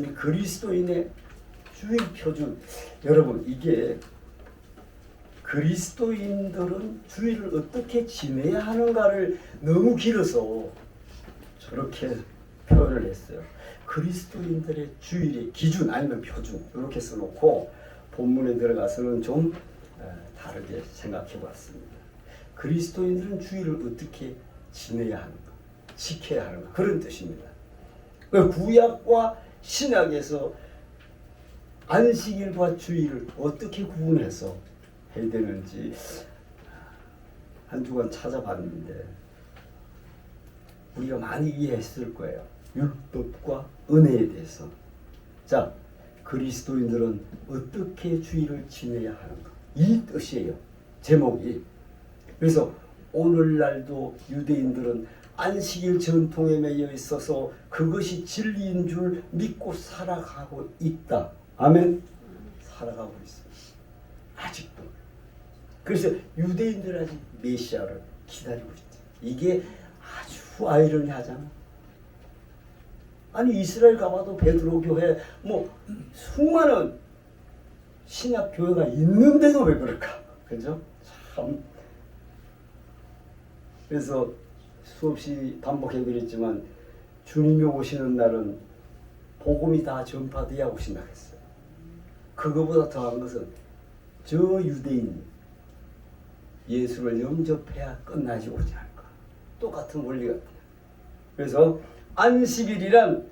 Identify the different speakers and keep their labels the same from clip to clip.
Speaker 1: 그리스도인의 주일 표준. 여러분, 이게 그리스도인들은 주일을 어떻게 지내야 하는가를 너무 길어서 저렇게 표현을 했어요. 그리스도인들의 주일의 기준 아니면 표준 이렇게 써놓고 본문에 들어가서는 좀 다르게 생각해 봤습니다. 그리스도인들은 주일을 어떻게 지내야 하는가, 지켜야 하는가, 그런 뜻입니다. 구약과 신약에서 안식일과 주일을 어떻게 구분해서 해야 되는지 한 주간 찾아봤는데 우리가 많이 이해했을 거예요. 율법과 은혜에 대해서. 자, 그리스도인들은 어떻게 주일을 지내야 하는가, 이 뜻이에요, 제목이. 그래서 오늘날도 유대인들은 안식일 전통에 매여 있어서 그것이 진리인 줄 믿고 살아가고 있다. 아멘. 살아가고 있어요, 아직도. 그래서 유대인들 아직 메시아를 기다리고 있다. 이게 아주 아이러니하잖아. 아니, 이스라엘 가봐도 베드로 교회 뭐 수많은 신약 교회가 있는데도 왜 그럴까? 그죠? 참. 그래서 수없이 반복해드렸지만 주님이 오시는 날은 복음이 다 전파돼야 오신다 했어요. 그거보다 더한 것은 저 유대인 예수를 영접해야 끝나지 오지 않을까. 똑같은 원리 같아요. 그래서 안식일이란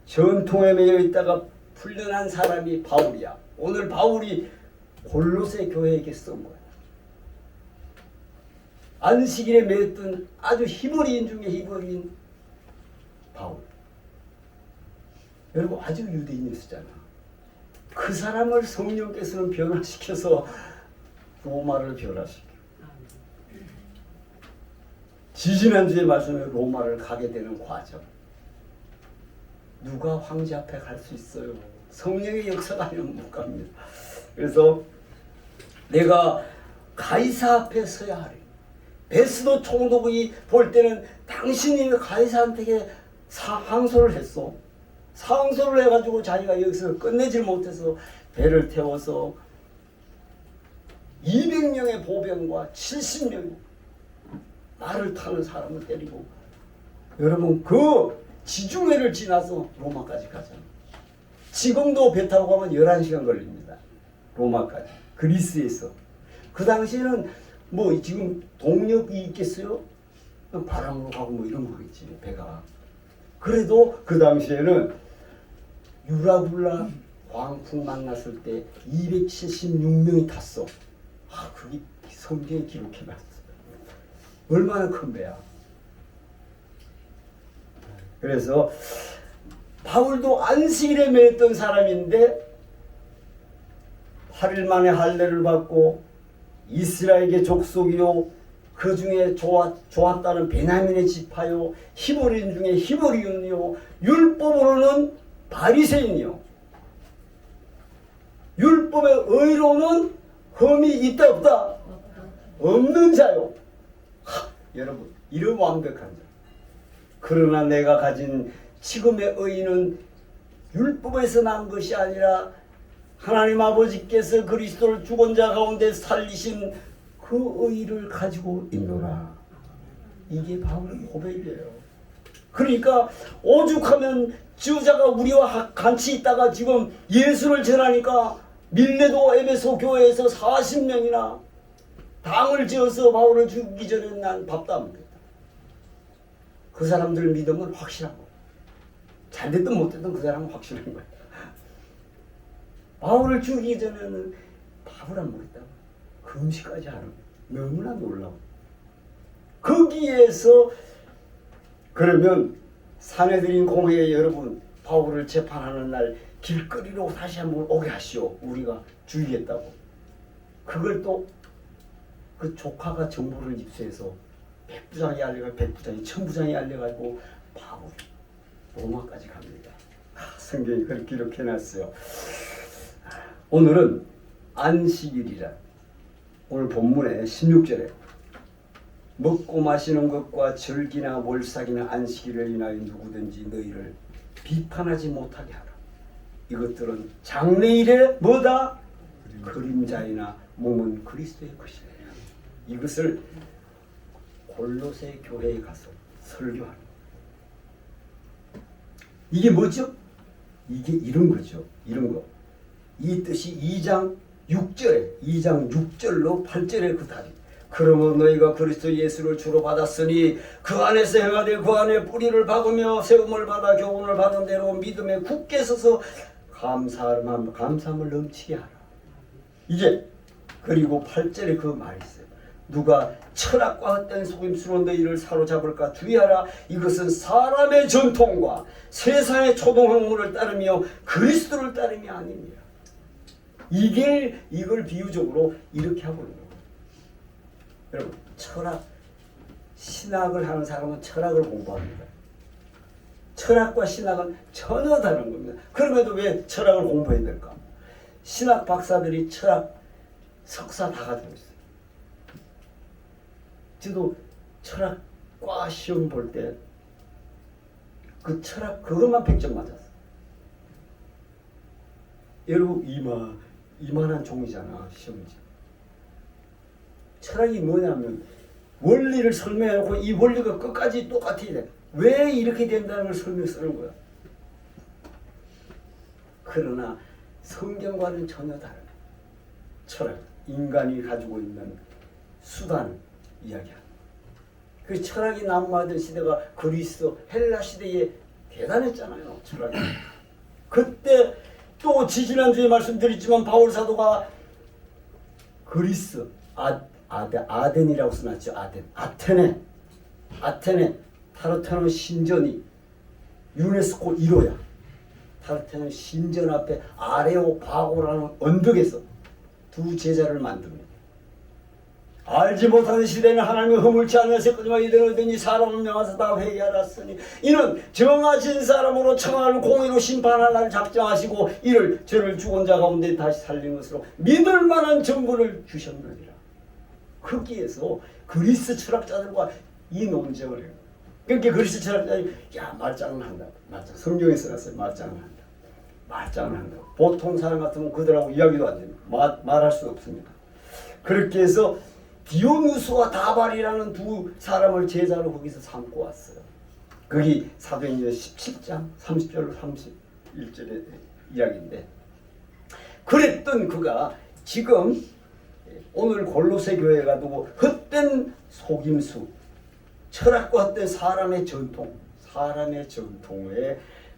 Speaker 1: 전통에 매여 있다가 풀려난 사람이 바울이야. 오늘 바울이 골로새 교회에게 쓴 거야. 안식일에 매였던 아주 히브리인 중에 히브리인 바울. 여러분, 아주 유대인이었잖아. 그 사람을 성령께서는 변화시켜서 로마를 변화시켜. 지지난주에 말씀에 로마를 가게 되는 과정. 누가 황제 앞에 갈 수 있어요? 성령의 역사가 아니면 못 갑니다. 그래서 내가 가이사 앞에 서야 하리. 베스도 총독이 볼 때는 당신이 가이사한테 항소를 했어. 상소를 해가지고 자기가 여기서 끝내질 못해서 배를 태워서 200명의 보병과 70명의 말을 타는 사람을 때리고, 여러분, 그 지중해를 지나서 로마까지 가잖아요. 지금도 배 타고 가면 11시간 걸립니다. 로마까지. 그리스에서. 그 당시에는 뭐 지금 동력이 있겠어요? 바람으로 가고 뭐 이런 거겠지, 배가. 그래도 그 당시에는 유라굴라 광풍 만났을 때 276명이 탔어. 그게 성경에 기록해놨어. 얼마나 큰 배야. 그래서 바울도 안식일에 매였던 사람인데 8일 만에 할례를 받고 이스라엘의 족속이요, 그 중에 좋았다는 베냐민의 지파요, 히브리인 중에 히브리인이요, 율법으로는 바리새인이요, 율법의 의로는 흠이 있다 없다? 없는 자요. 여러분, 이런 완벽한 자. 그러나 내가 가진 지금의 의는 율법에서 난 것이 아니라 하나님 아버지께서 그리스도를 죽은 자 가운데 살리신 그 의를 가지고 있노라. 이게 바울의 고백이에요. 그러니까 오죽하면 지도자가 우리와 같이 있다가 지금 예수를 전하니까 밀레도 에베소 교회에서 40명이나 당을 지어서 바울을 죽이기 전에 난 밥도 안 먹겠다. 그 사람들 믿음은 확실한 거야. 잘됐든 못됐든 그 사람은 확실한 거야. 바울을 죽이기 전에는 밥을 안 먹겠다고. 금식까지 하는 거야. 너무나 놀라워. 거기에서 그러면 사내들인 공회에 여러분, 바울을 재판하는 날 길거리로 다시 한번 오게 하시오. 우리가 죽이겠다고. 그걸 또 그 조카가 정보를 입수해서 백부장이 알려가지고, 백부장이 천부장이 알려가지고 바울이 로마까지 갑니다. 성경이 그렇게 기록해놨어요. 오늘은 안식일이라. 오늘 본문의 16절에 먹고 마시는 것과 절기나 월삭이나 안식일을 인하여 누구든지 너희를 비판하지 못하게 하라. 이것들은 장래일의 뭐다? 그림자이나 몸은 그리스도의 것이다. 이것을 골로새 교회에 가서 설교하는. 이게 뭐죠? 이게 이런 거죠. 이런 거. 이 뜻이 2장 6절로 8절에 그 답이. 그러면 너희가 그리스도 예수를 주로 받았으니 그 안에서 행하되 그 안에 뿌리를 박으며 세움을 받아 교훈을 받은 대로 믿음에 굳게 서서 감사함을 넘치게 하라. 이게 그리고 8절에 그 말이 있어요. 누가 철학과 헛된 속임수로 너희를 사로잡을까 주의하라. 이것은 사람의 전통과 세상의 초동학문을 따르며 그리스도를 따름이 아닙니다. 이걸 비유적으로 이렇게 하고 있는 거예요. 여러분, 신학을 하는 사람은 철학을 공부합니다. 철학과 신학은 전혀 다른 겁니다. 그럼에도 왜 철학을 공부해야 될까? 신학 박사들이 철학 석사 다 가지고 있어요. 저도 철학과 시험 볼 때 그 철학 그것만 100점 맞았어. 여러분 이만한 종이잖아 시험지. 철학이 뭐냐면 원리를 설명해놓고 이 원리가 끝까지 똑같아야 돼. 왜 이렇게 된다는 걸 설명 쓰는 거야. 그러나 성경과는 전혀 다른 철학, 인간이 가지고 있는 수단을 이야기합니다. 그 철학이 난무하던 시대가 그리스, 헬라 시대에 대단했잖아요. 철학이. 그때 또 지지난주에 말씀드렸지만 바울 사도가 그리스, 아덴이라고 써놨죠. 아테네 타르테논 신전이 유네스코 1호야. 타르테논 신전 앞에 아레오파고라는 언덕에서 두 제자를 만듭니다. 알지 못하는 시대는 하나님의 허물치 않으면서 거짓말 이르더니 사람을 명하사 다 회개하였으니 이는 정하신 사람으로 청하는 공의로 심판할 날 작정하시고 이를 저를 죽은 자 가운데 다시 살린 것으로 믿을 만한 정보를 주셨느니라. 거기에서 그리스 철학자들과 이 논쟁을 해요. 그러니까 그리스 철학자들이 말장은 한다. 성경에 써놨어요. 말장은 한다. 보통 사람 같으면 그들하고 이야기도 안 됩니다. 말할 수 없습니다. 그렇게 해서 디오누스와 다발이라는 두 사람을 제자로 거기서 삼고 왔어요. 거기 사도행전 17장 30절로 31절의 이야기인데, 그랬던 그가 지금 오늘 골로새 교회가 두고 헛된 속임수, 철학과 헛된 사람의 전통에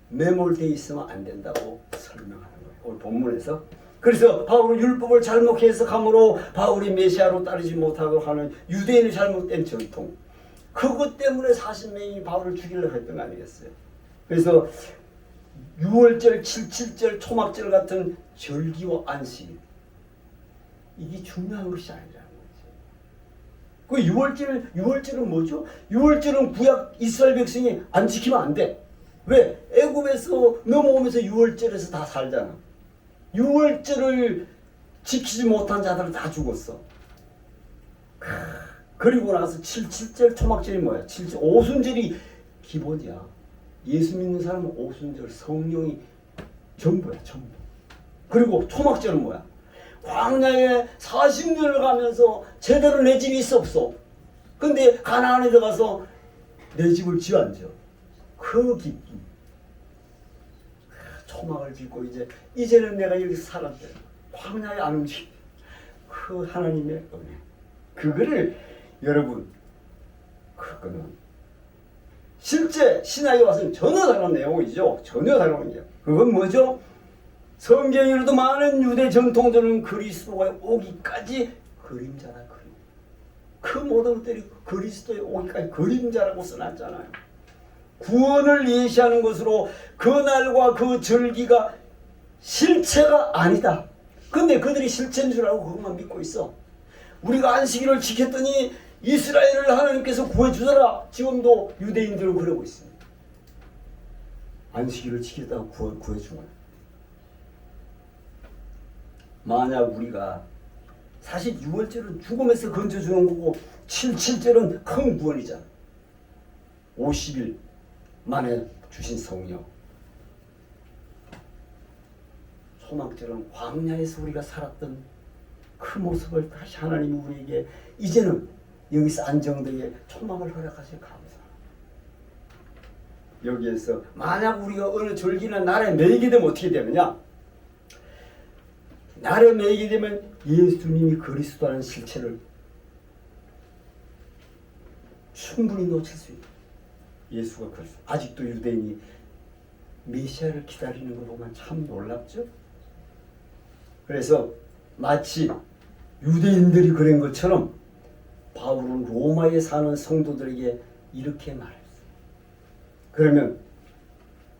Speaker 1: 매몰되어 있으면 안 된다고 설명하는 거예요. 오늘 본문에서. 그래서 바울은 율법을 잘못 해석함으로 바울이 메시아로 따르지 못하고 하는 유대인의 잘못된 전통, 그것 때문에 40명이 바울을 죽이려고 했던 거 아니겠어요? 그래서 6월절, 77절, 초막절 같은 절기와 안식, 이게 중요한 것이 아니라는 거죠. 그 6월절은 뭐죠? 6월절은 구약 이스라엘 백성이 안 지키면 안 돼. 왜? 애굽에서 넘어오면서 6월절에서 다 살잖아. 6월절을 지키지 못한 자들은 다 죽었어. 그리고 나서 77절 초막절이 뭐야? 77 오순절이 기본이야. 예수 믿는 사람은 오순절 성령이 전부야, 전부. 그리고 초막절은 뭐야? 광야에 40년을 가면서 제대로 내 집이 있어 없어? 근데 가나안에 들어가서 내 집을 지어 앉아. 그 기쁨. 초막을 빚고 이제는 내가 여기서 살았대. 광야에 안 움직여. 그 하나님의 은혜. 그거를 여러분, 그거는 실제 신학에 와서는 전혀 다른 내용이죠. 전혀 다른 거죠. 그건 뭐죠? 성경에도 많은 유대 전통들은 그리스도가 오기까지 그림자라 그림. 그 모든 것들이 그리스도의 오기까지 그림자라고 써놨잖아요. 구원을 예시하는 것으로 그 날과 그 절기가 실체가 아니다. 근데 그들이 실체인 줄 알고 그것만 믿고 있어. 우리가 안식일을 지켰더니 이스라엘을 하나님께서 구해주더라. 지금도 유대인들은 그러고 있습니다. 안식일을 지켰다고 구해준 거야. 만약 우리가 사실 6월절은 죽음에서 건져주는 거고 77절은 큰 구원이잖아. 50일 만에 주신 성령. 소망처럼 광야에서 우리가 살았던 그 모습을 다시 하나님이 우리에게 이제는 여기서 안정되게 초막을 허락하셔 감사합니다. 여기에서 만약 우리가 어느 절기나 날에 매이게 되면 어떻게 되느냐? 날에 매이게 되면 예수님이 그리스도라는 실체를 충분히 놓칠 수 있다. 예수가 그리스도. 아직도 유대인이 메시아를 기다리는 거 보면 참 놀랍죠? 그래서 마치 유대인들이 그런 것처럼 바울은 로마에 사는 성도들에게 이렇게 말했어요. 그러면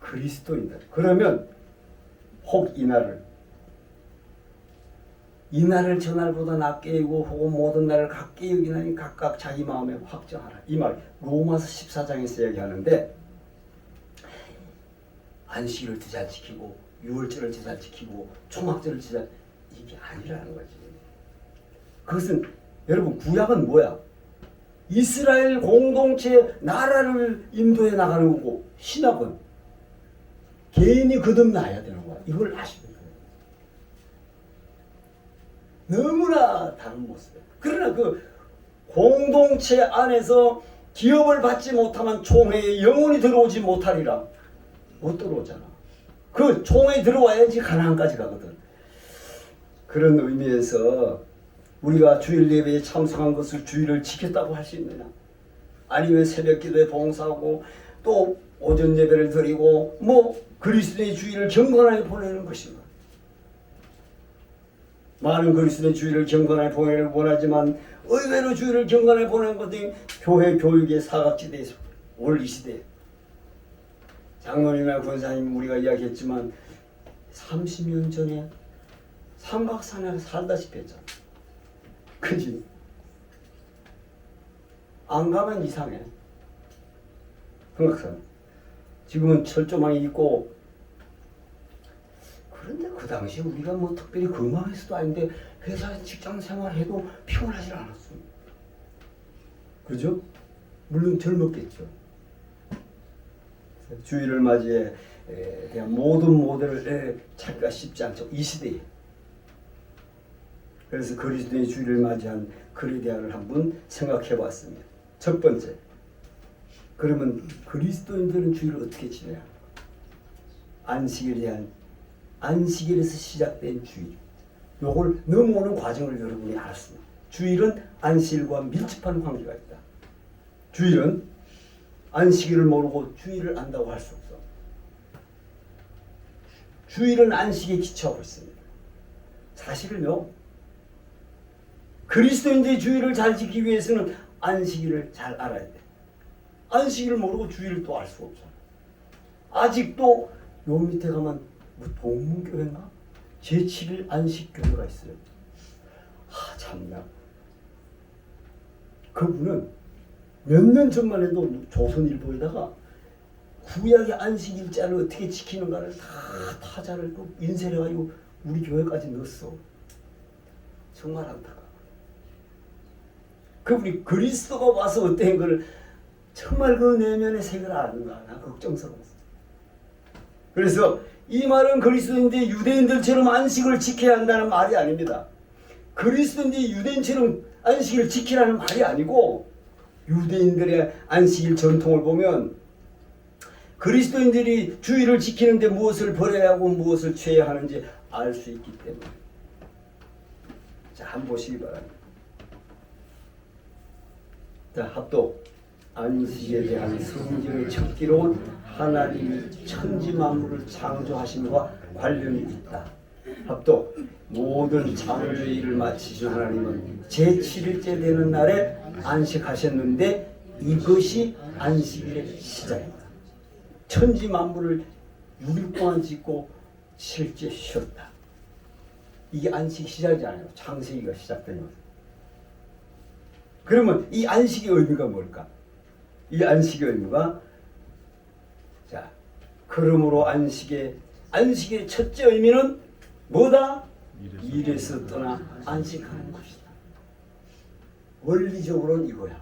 Speaker 1: 그리스도인들, 그러면 혹 이 날을 저 날보다 낮게 여기고 혹은 모든 날을 같게 여기나니 각각 자기 마음에 확정하라. 이 말 로마서 14장에서 얘기하는데 안식일을 더 잘 지키고 유월절을 더 잘 지키고 초막절을 더 잘 이게 아니라는 거지. 그것은 여러분 구약은 뭐야? 이스라엘 공동체 나라를 인도해 나가는 거고 신학은 개인이 거듭나야 되는 거야. 이걸 아시면 돼요. 너무나 다른 모습이에요. 그러나 그 공동체 안에서 기업을 받지 못하면 총회에 영혼이 들어오지 못하리라. 못 들어오잖아. 그 총회에 들어와야지 가나안까지 가거든. 그런 의미에서 우리가 주일 예배에 참석한 것을 주일을 지켰다고 할 수 있느냐? 아니면 새벽 기도에 봉사하고 또 오전 예배를 드리고 뭐 그리스도의 주일을 경건하게 보내는 것인가? 많은 그리스도의 주일을 경건하게 보내기를 원하지만 의외로 주일을 경건하게 보내는 것이 교회 교육의 사각지대에서 오늘 이 시대에 장로님이나 권사님 우리가 이야기했지만 30년 전에 삼각산에 살다시피 했잖아. 그지? 안 가면 이상해. 삼각산. 지금은 철조망이 있고 그런데 그 당시 우리가 뭐 특별히 건강해서도 아닌데 회사 직장 생활해도 피곤하지 않았습니다. 그죠? 물론 젊었겠죠. 주일을 맞이해 대한 모든 모델을 찾기가 쉽지 않죠. 이 시대에. 그래서 그리스도의 주일을 맞이한 글에 대화를 한번 생각해 봤습니다. 첫 번째, 그러면 그리스도인들은 주일을 어떻게 지내야 할까? 안식일에 대한 안식일에서 시작된 주일. 요걸 넘어오는 과정을 여러분이 알았습니다. 주일은 안식일과 밀접한 관계가 있다. 주일은 안식일을 모르고 주일을 안다고 할 수 없어. 주일은 안식에 기초하고 있습니다. 사실은요, 그리스도인들의 주일을 잘 지키기 위해서는 안식일을 잘 알아야 돼. 안식일을 모르고 주일을 또 알 수가 없잖아. 아직도 요 밑에 가면 뭐 동문교회인가? 제7일 안식교회가 있어요. 참나. 그분은 몇 년 전만 해도 조선일보에다가 구약의 안식일자를 어떻게 지키는가를 다 타자를 또 인쇄해가지고 우리 교회까지 넣었어. 정말 안타까워. 그분이 그리스도가 와서 어떤 걸 정말 그 내면의 색을 아는가 나 걱정스러웠어. 그래서 이 말은 그리스도인들이 유대인들처럼 안식을 지켜야 한다는 말이 아닙니다. 그리스도인들이 유대인처럼 안식을 지키라는 말이 아니고 유대인들의 안식일 전통을 보면 그리스도인들이 주일을 지키는데 무엇을 버려야 하고 무엇을 취해야 하는지 알 수 있기 때문에. 자, 한번 보시기 바랍니다. 자, 합독. 안식에 대한 성경의 적기로운 하나님이 천지 만물을 창조하심과 관련이 있다. 합독. 모든 창조의 일을 마치신 하나님은 제7일째 되는 날에 안식하셨는데 이것이 안식일의 시작입니다. 천지 만물을 6일 동안 짓고 실제 쉬었다. 이게 안식 시작이 아니에요. 창세기가 시작된 거예요. 그러면 이 안식의 의미가 뭘까? 이 안식의 의미가 자, 그러므로 안식의 첫째 의미는 뭐다? 일에서 떠나 안식하는 것이다. 원리적으로는 이거야.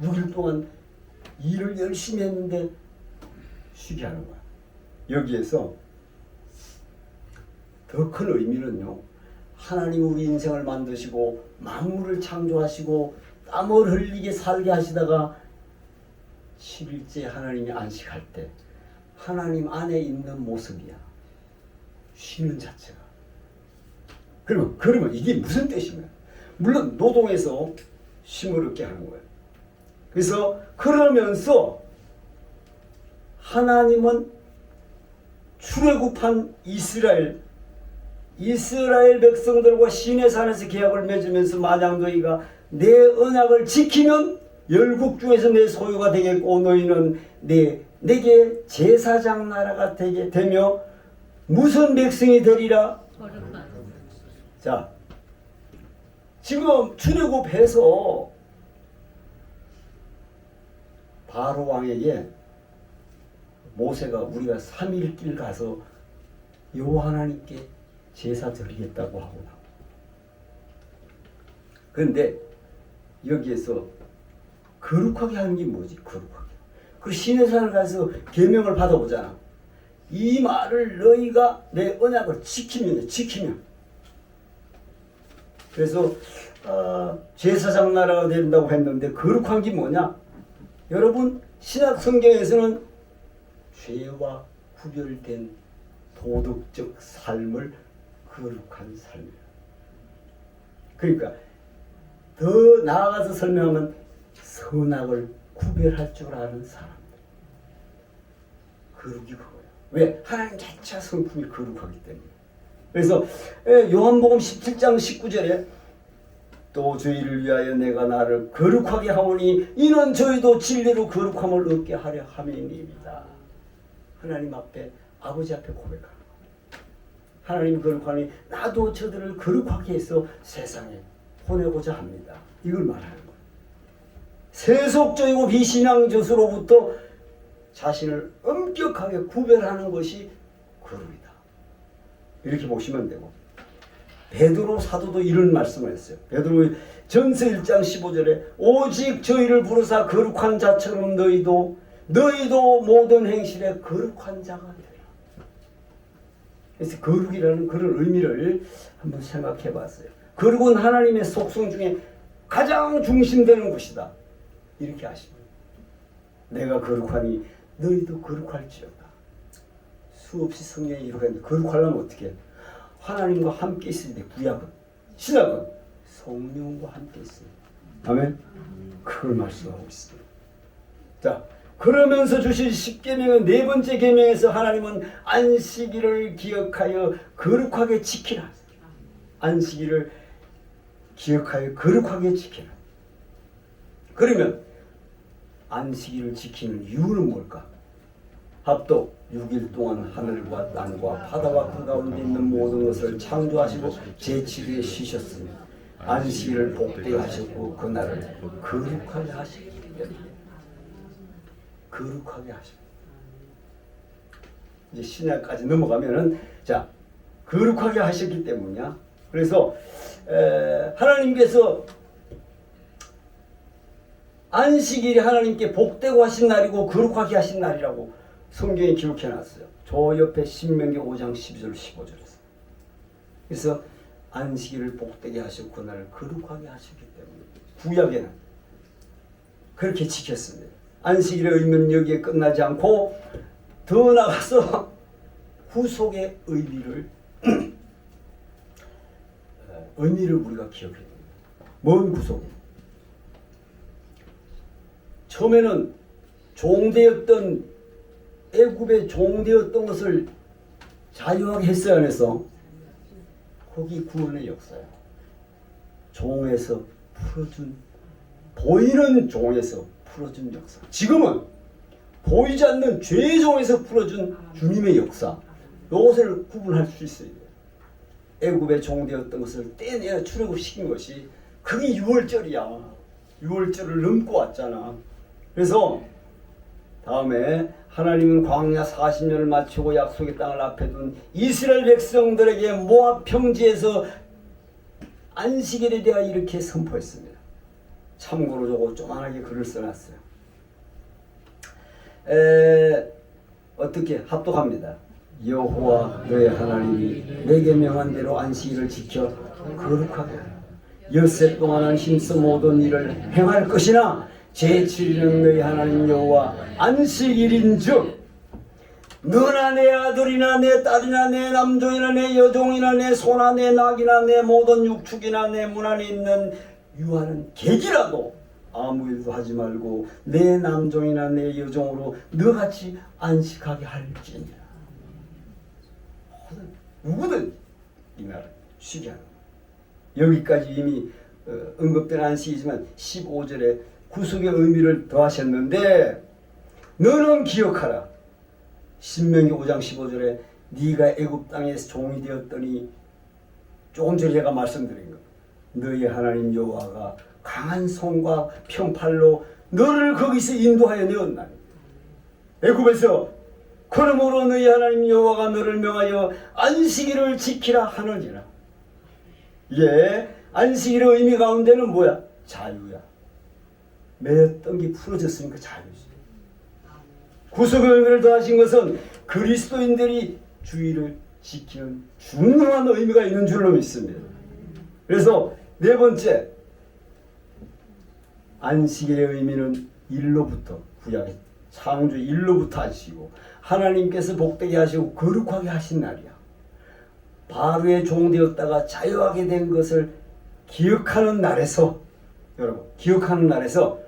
Speaker 1: 6일 동안 일을 열심히 했는데 쉬게 하는 거야. 여기에서 더 큰 의미는요, 하나님 우리 인생을 만드시고 만물을 창조하시고 땀을 흘리게 살게 하시다가 10일째 하나님이 안식할 때 하나님 안에 있는 모습이야. 쉬는 자체가. 그러면 이게 무슨 뜻이냐? 물론 노동에서 쉼을 얻게 하는 거예요. 그래서 그러면서 하나님은 출애굽한 이스라엘 백성들과 시내산에서 계약을 맺으면서 만약 너희가 내 언약을 지키면 열국 중에서 내 소유가 되겠고 너희는 내게 제사장 나라가 되며 무슨 백성이 되리라. 자, 지금 출애굽해서 바로 왕에게 모세가 우리가 3일 길 가서 여호와 하나님께 제사 드리겠다고 하고 나와. 그런데 여기에서 거룩하게 하는 게 뭐지? 거룩하게. 그 시내산을 가서 계명을 받아보잖아. 이 말을 너희가 내 언약을 지키면. 그래서 제사장 나라가 된다고 했는데 거룩한 게 뭐냐? 여러분 신약 성경에서는 죄와 구별된 도덕적 삶을 거룩한 삶이에요. 그러니까 더 나아가서 설명하면 선악을 구별할 줄 아는 사람들. 거룩이 그거예요. 왜? 하나님 자체가 성품이 거룩하기 때문에. 그래서 요한복음 17장 19절에 또 저희를 위하여 내가 나를 거룩하게 하오니 이는 저희도 진리로 거룩함을 얻게 하려 함이니이다. 하나님 앞에 아버지 앞에 고백하는 거예요. 하나님이 거룩하니 나도 저들을 거룩하게 해서 세상에 보내고자 합니다. 이걸 말하는 거예요. 세속적이고 비신앙조수로부터 자신을 엄격하게 구별하는 것이 거룩이다. 이렇게 보시면 되고, 베드로 사도도 이런 말씀을 했어요. 베드로 전서 1장 15절에 오직 저희를 부르사 거룩한 자처럼 너희도 모든 행실에 거룩한 자가 되라. 그래서 거룩이라는 그런 의미를 한번 생각해 봤어요. 거룩은 하나님의 속성 중에 가장 중심되는 것이다. 이렇게 하십니다. 내가 거룩하니 너희도 거룩할지어다. 수없이 성경에 이렇게 했는데 거룩하려면 어떻게 해? 하나님과 함께 있을 때 구약은, 신약은 성령과 함께 있습니다. 아멘? 그걸 말씀하고 있습니다. 자, 그러면서 주신 10계명의 네 번째 계명에서 하나님은 안식일을 기억하여 거룩하게 지키라. 안식일을 기억하여 거룩하게 지키라. 그러면 안식일을 지키는 이유는 뭘까? 합독 6일 동안 하늘과 땅과 바다와 그 가운데 있는 모든 것을 창조하시고 제7일에 쉬셨으며 안식일을 복되게 하셨고 그날을 거룩하게 하시기 때문에 거룩하게 하십니다. 이제 신약까지 넘어가면은 자 거룩하게 하셨기 때문이야. 그래서 하나님께서 안식일이 하나님께 복되고 하신 날이고 거룩하게 하신 날이라고 성경에 기록해 놨어요. 저 옆에 신명기 5장 12절 15절에서. 그래서 안식일을 복되게 하셨고 그날을 거룩하게 하셨기 때문에 구약에는 그렇게 지켰습니다. 안식일의 의미는 여기에 끝나지 않고 더 나가서 구속의 의미를 우리가 기억해야 됩니다. 뭔 구속이에요? 처음에는 종되었던 애굽의 종되었던 것을 자유하게 했어야 안 했어? 거기 구원의 역사야. 종에서 풀어준, 보이는 종에서 풀어준 역사. 지금은 보이지 않는 죄의 종에서 풀어준 주님의 역사. 이것을 구분할 수 있어요. 애굽의 종되었던 것을 떼내어 출애굽시킨 것이 그게 6월절이야. 6월절을 넘고 왔잖아. 그래서 다음에 하나님은 광야 40년을 마치고 약속의 땅을 앞에 둔 이스라엘 백성들에게 모압 평지에서 안식일에 대하여 이렇게 선포했습니다. 참고로 저거 조만하게 글을 써놨어요. 어떻게 합독합니다. 여호와 너의 하나님이 내게 명한 대로 안식일을 지켜 거룩하게 하라. 엿새 동안은 힘써 모든 일을 행할 것이나 제7일은 너희 하나님 여호와 안식일인즉 너나 내 아들이나 내 딸이나 내 남종이나 내 여종이나 내 소나 내 낙이나 내 모든 육축이나 내 문 안에 있는 유하는 객이라도 아무 일도 하지 말고 내 남종이나 내 여종으로 너같이 안식하게 할지니라. 누구든 이 나라 쉬게 하는 여기까지 이미 언급된 안식이지만 15절에 구속의 의미를 더하셨는데 너는 기억하라. 신명기 5장 15절에 네가 애굽 땅에서 종이 되었더니 조금 전에 제가 말씀드린 것 너희 하나님 여호와가 강한 손과 평팔로 너를 거기서 인도하여 내었나니 애굽에서 그러므로 너희 하나님 여호와가 너를 명하여 안식일을 지키라 하느니라. 예, 안식일의 의미 가운데는 뭐야? 자유야. 매였던 게 풀어졌으니까 자유지. 구속의 의미를 더하신 것은 그리스도인들이 주의를 지키는 중요한 의미가 있는 줄로 믿습니다. 그래서 네 번째, 안식일의 의미는 일로부터 구약의 창조 일로부터 하시고 하나님께서 복되게 하시고 거룩하게 하신 날이야. 바로의 종되었다가 자유하게 된 것을 기억하는 날에서 여러분 기억하는 날에서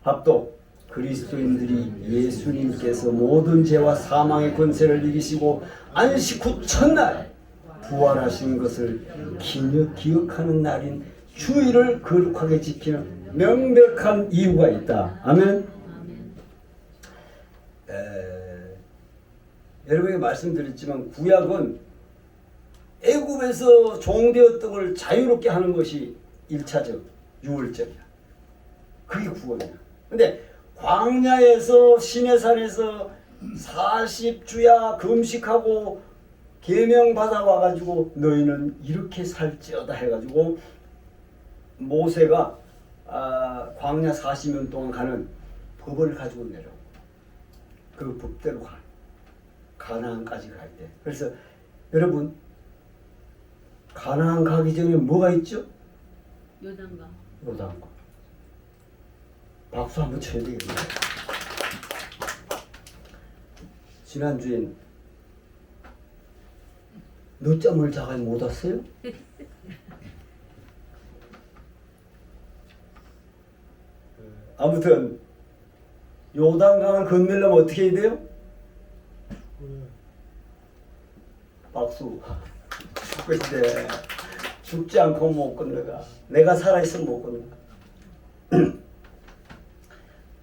Speaker 1: 합도 그리스도인들이 예수님께서 모든 죄와 사망의 권세를 이기시고 안식 후 첫날 부활하신 것을 기억하는 날인 주일을 거룩하게 지키는 명백한 이유가 있다. 아멘. 여러분에게 말씀드렸지만 구약은 애굽에서 종되었던 걸 자유롭게 하는 것이 1차적 유월절이야. 그게 구원이야. 근데 광야에서 시내산에서 40주야 금식하고 계명 받아 와가지고 너희는 이렇게 살지어다 해가지고 모세가 광야 40년 동안 가는 법을 가지고 내려오고 그 법대로 가나안까지 갈 때. 그래서 여러분 가나안 가기 전에 뭐가 있죠?
Speaker 2: 요단강.
Speaker 1: 요단강. 박수 한번 쳐야 되겠네요. 지난주엔 늦잠을 자가 못 왔어요? 아무튼 요단강을 건너려면 어떻게 해야 돼요? 박수. 죽고 있대. 죽지 않고 못 건너가. 내가 살아있으면 못 건너가.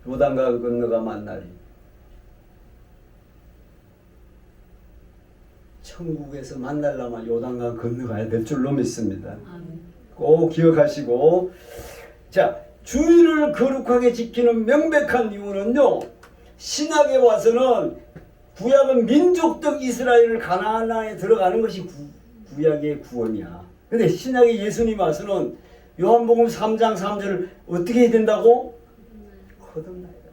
Speaker 1: 요단강을 건너가 만날이 천국에서 만나려면 요단강 건너가야 될 줄로 믿습니다. 꼭 기억하시고, 자, 주일을 거룩하게 지키는 명백한 이유는요, 신약에 와서는 구약은 민족적 이스라엘을 가나안에 들어가는 것이 구약의 구원이야. 근데 신약에 예수님 와서는 요한복음 3장 3절을 어떻게 해야 된다고? 거듭나야 돼.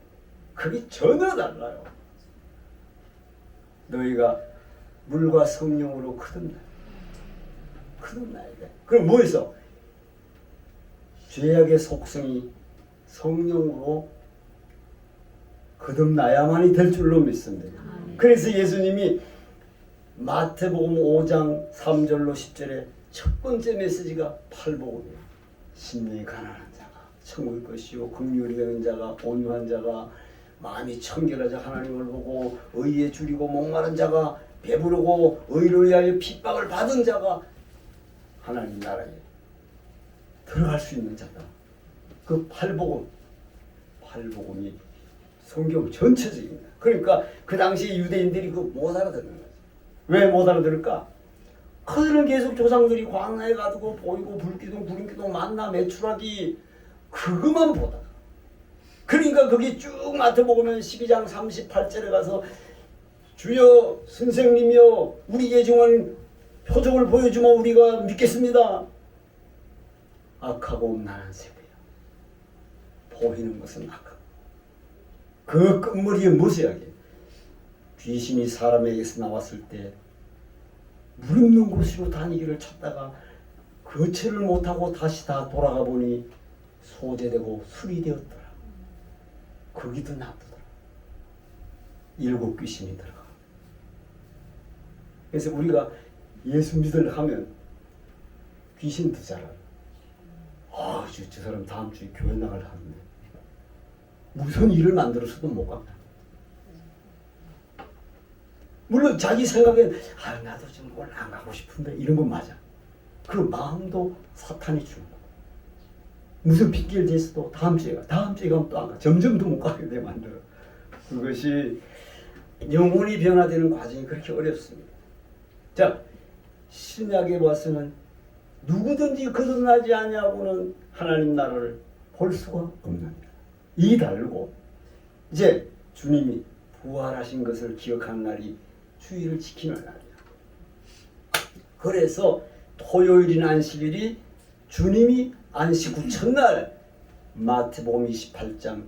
Speaker 1: 그게 전혀 달라요. 너희가 물과 성령으로 거듭나야 돼. 그럼 뭐에서? 죄악의 속성이 성령으로 거듭나야만이 될 줄로 믿습니다. 그래서 예수님이 마태복음 5장 3절로 10절에 첫 번째 메시지가 팔복음이에요. 심령이 가난한 자가 천국의 것이요 긍휼이 되는 자가 온유한 자가 마음이 청결한 자 하나님을 보고 의에 줄이고 목마른 자가 배부르고 의를 위하여 핍박을 받은 자가 하나님 나라에 들어갈 수 있는 자다. 그 팔복음이 성경 전체적입니다. 그러니까 그 당시 유대인들이 그 못 알아듣는 거지. 왜 못 알아들을까? 그들은 계속 조상들이 광야에 가두고 보이고 불기둥 구름기둥 만나 메추라기 그것만 보다가 그러니까 거기 쭉 마태복음 12장 38절에 가서 주여 선생님이여 우리 예정한 표적을 보여주면 우리가 믿겠습니다. 악하고 음란한 세대야. 보이는 것은 악하고 그 끝머리에 무엇이야게 귀신이 사람에게서 나왔을 때 물 없는 곳으로 다니기를 찾다가 거처를 못하고 다시 다 돌아가 보니 소재되고 술이 되었더라. 거기도 나쁘더라. 7 귀신이 들어가. 그래서 우리가 예수 믿으려 하면 귀신도 잘 알아. 아, 저 사람 다음 주에 교회 나갈 하는데 무슨 일을 만들어서도 못 가. 물론 자기 생각엔 아, 나도 좀 오늘 안 가고 싶은데 이런 건 맞아. 그 마음도 사탄이 주는 거야. 무슨 핑계를 대서도 다음 주에 가면 또 안 가. 점점 더 못 가게 돼 만들어. 그것이 영혼이 변화되는 과정이 그렇게 어렵습니다. 자, 신약에 와서는 누구든지 거듭나지 아니하고는 하나님 나라를 볼 수가 없느니라. 이 달고 이제 주님이 부활하신 것을 기억하는 날이 주일을 지키는 날이야. 그래서 토요일인 안식일이 주님이 안식 후 첫날 마태복음 28장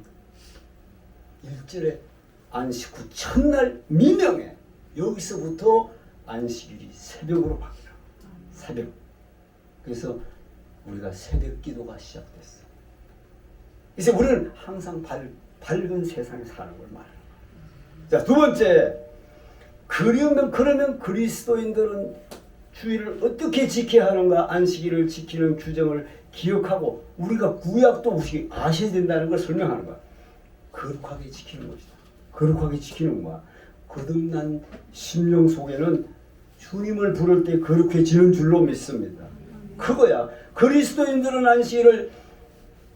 Speaker 1: 1절에 안식 후 첫날 미명에 여기서부터 안식일이 새벽으로 바뀌어. 새벽. 그래서 우리가 새벽 기도가 시작됐어. 그래서 우리는 항상 밝은 세상에 사는 걸 말해요. 자, 두 번째. 그러면 그리스도인들은 주일을 어떻게 지켜야 하는가, 안식일을 지키는 규정을 기억하고 우리가 구약도 아셔야 된다는 걸 설명하는 거야. 거룩하게 지키는 것이다. 거룩하게 지키는 거야. 거듭난 심령 속에는 주님을 부를 때 거룩해지는 줄로 믿습니다. 그거야. 그리스도인들은 안식일을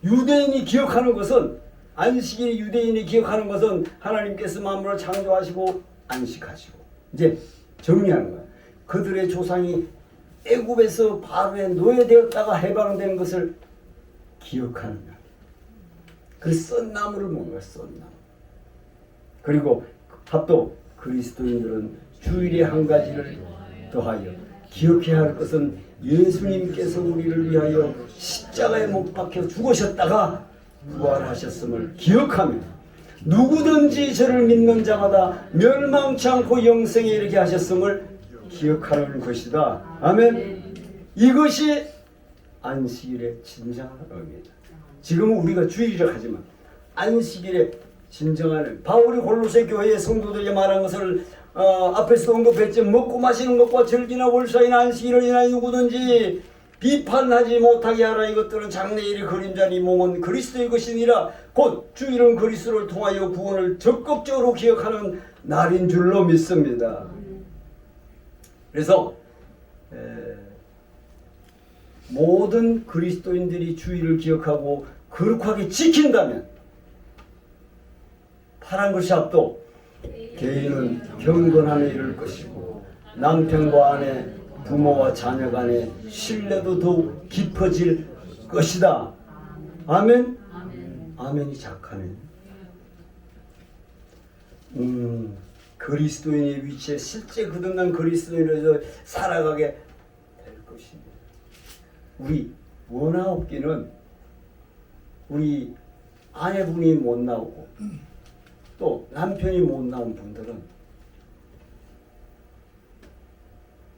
Speaker 1: 유대인이 기억하는 것은 안식일 유대인이 기억하는 것은 하나님께서 만물을 창조하시고 안식하시고 이제 정리하는 거야. 그들의 조상이 애굽에서 바로의 노예되었다가 해방된 것을 기억하는 거야. 그 썬나무를 먹는 거야. 썬나무. 그리고 또 그리스도인들은 주일에 한 가지를 더하여 기억해야 할 것은 예수님께서 우리를 위하여 십자가에 못 박혀 죽으셨다가 부활하셨음을 기억하며 누구든지 저를 믿는 자마다 멸망치 않고 영생에 이르게 하셨음을 기억하는 것이다. 아멘. 이것이 안식일의 진정한 의미다. 지금은 우리가 주일이라 하지만 안식일의 진정한 바울이 골로새 교회의 성도들에게 말한 것을 앞에서도 언급했지만 먹고 마시는 것과 절기나 월사이나 안식일을 인하여 누구든지 비판하지 못하게 하라. 이것들은 장래일의 그림자니 몸은 그리스도의 것이니라. 곧 주일은 그리스도를 통하여 구원을 적극적으로 기억하는 날인 줄로 믿습니다. 그래서 모든 그리스도인들이 주일을 기억하고 거룩하게 지킨다면 파란글씨앞도 개인은 경건함에 이를 것이고 남편과 아내, 부모와 자녀 간의 신뢰도 더욱 깊어질 것이다. 아멘? 아멘이 작하네. 그리스도인의 위치에 실제 거듭난 그리스도인으로서 살아가게 될 것입니다. 우리 원아홉기는 우리 아내분이 못 나오고 또 남편이 못 나온 분들은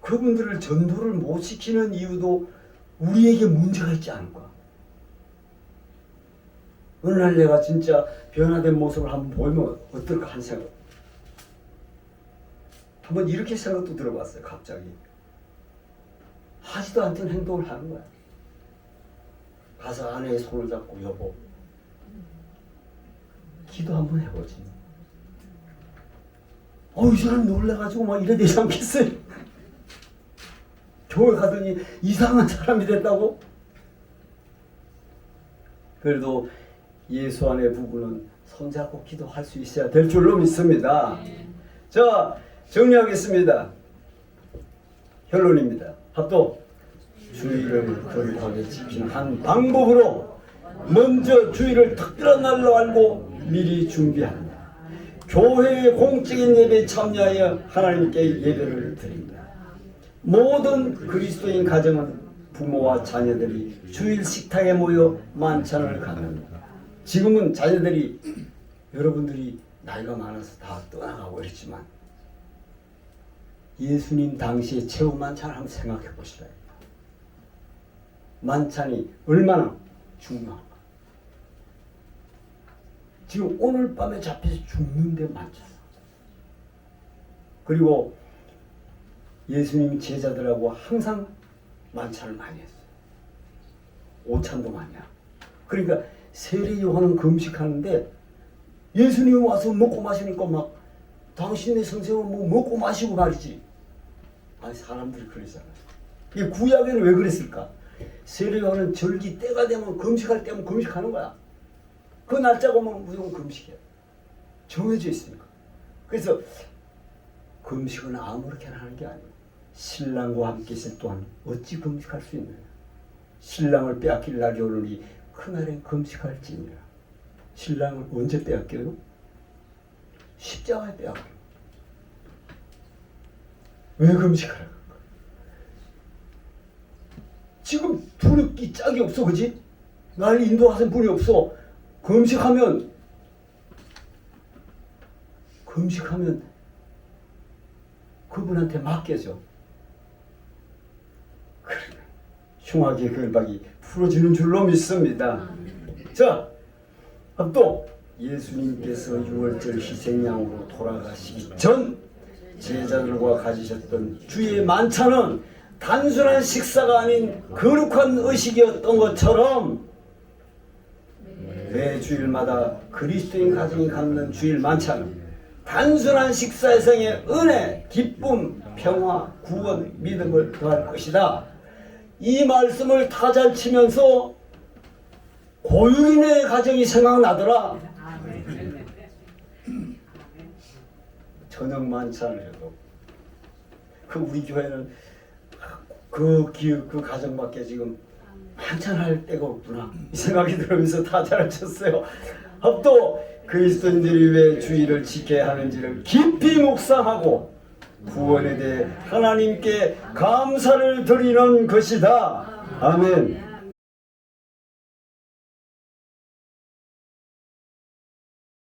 Speaker 1: 그분들을 전도를 못 시키는 이유도 우리에게 문제가 있지 않을까? 어느 날 내가 진짜 변화된 모습을 한번 보이면 어떨까 한 생각. 한번 이렇게 생각도 들어봤어요. 갑자기 하지도 않던 행동을 하는 거야. 가서 아내의 손을 잡고 여보 기도 한번 해보지. 이 사람 놀래가지고 막 이래 되지 않겠어요? 교회 가더니 이상한 사람이 됐다고? 그래도 예수 안의 부부는 손잡고 기도할 수 있어야 될 줄로 믿습니다. 자, 정리하겠습니다. 결론입니다. 합도 주일을 거룩하게 지키는 한 방법으로 먼저 주일을 특별한 날로 알고 미리 준비한다. 교회의 공적인 예배에 참여하여 하나님께 예배를 드립니다. 모든 그리스도인 가정은 부모와 자녀들이 주일 식탁에 모여 만찬을 갖는다. 지금은 자녀들이 여러분들이 나이가 많아서 다 떠나가고 있지만 예수님 당시의 최후 만찬을 한번 생각해 보시라. 만찬이 얼마나 중요한가. 지금 오늘 밤에 잡혀서 죽는데 만찬. 그리고 예수님 제자들하고 항상 만찬을 많이 했어요. 오찬도 많이 하고. 그러니까 세례 요한은 금식하는데 예수님 와서 먹고 마시니까 막 당신의 선생은 뭐 먹고 마시고 말이지. 아니 사람들이 그러잖아요. 이 구약에는 왜 그랬을까? 세례 요한은 절기 때가 되면 금식할 때면 금식하는 거야. 그 날짜가 오면 무조건 금식이야. 정해져 있으니까. 그래서 금식은 아무렇게나 하는 게 아니에요. 신랑과 함께 있을 동안 어찌 금식할 수 있느냐. 신랑을 빼앗길 날이 오르니 그날엔 금식할지니라. 신랑을 언제 빼앗겨요? 십자가에 빼앗겨요. 왜 금식하라고 할까? 지금 두렵기 짝이 없어, 그지? 날 인도하신 분이 없어. 금식하면 그분한테 맡겨져. 그러면 흉악의 결박이 풀어지는 줄로 믿습니다. 자, 또 예수님께서 유월절 희생양으로 돌아가시기 전 제자들과 가지셨던 주의 만찬은 단순한 식사가 아닌 거룩한 의식이었던 것처럼 매 주일마다 그리스도인 가정이 갖는 주일 만찬은 단순한 식사에서의 은혜, 기쁨, 평화, 구원, 믿음을 더할 것이다. 이 말씀을 타잘치면서 고유인의 가정이 생각나더라. 저녁 만찬을 해도 그 우리 교회는 그 가정밖에 지금 만찬할 데가 없구나 이 생각이 들으면서 타잘쳤어요. 또 그리스도인들이 왜 주의를 지켜야 하는지를 깊이 묵상하고 구원에 대해 하나님께 감사를 드리는 것이다. 아멘.